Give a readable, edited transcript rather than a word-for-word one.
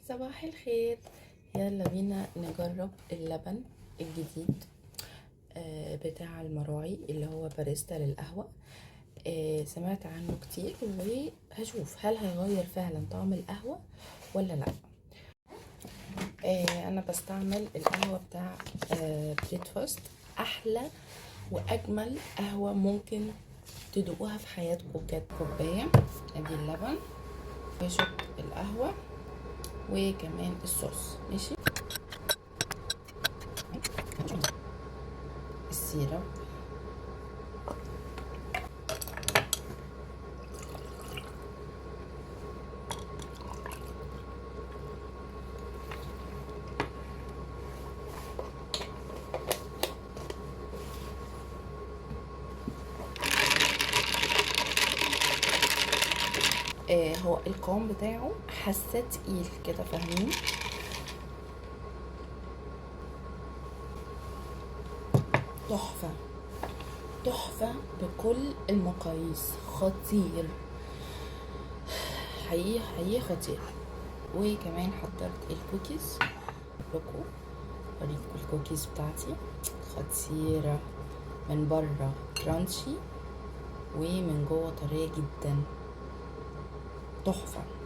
صباح الخير. يلا بينا نجرب اللبن الجديد بتاع المراعي اللي هو باريستا للقهوة. سمعت عنه كتير وهشوف هل هيغير فعلا طعم القهوة ولا لا. انا بستعمل القهوة بتاع بريكفاست، احلى واجمل قهوة ممكن تدوقوها في حياتكم. كانت كوباية ادي اللبن وشوت القهوة وكمان الصوص، ماشي، السيرب، هو القوام بتاعه حاساه تقيل كده، فاهمين؟ تحفة تحفة بكل المقاييس، خطير حقيقي حقيقي خطير. وكمان حضرت الكوكيز لكم، اوريكم الكوكيز بتاعتي خطيرة، من بره كرانشي ومن جوه طرية جدا، تحفة.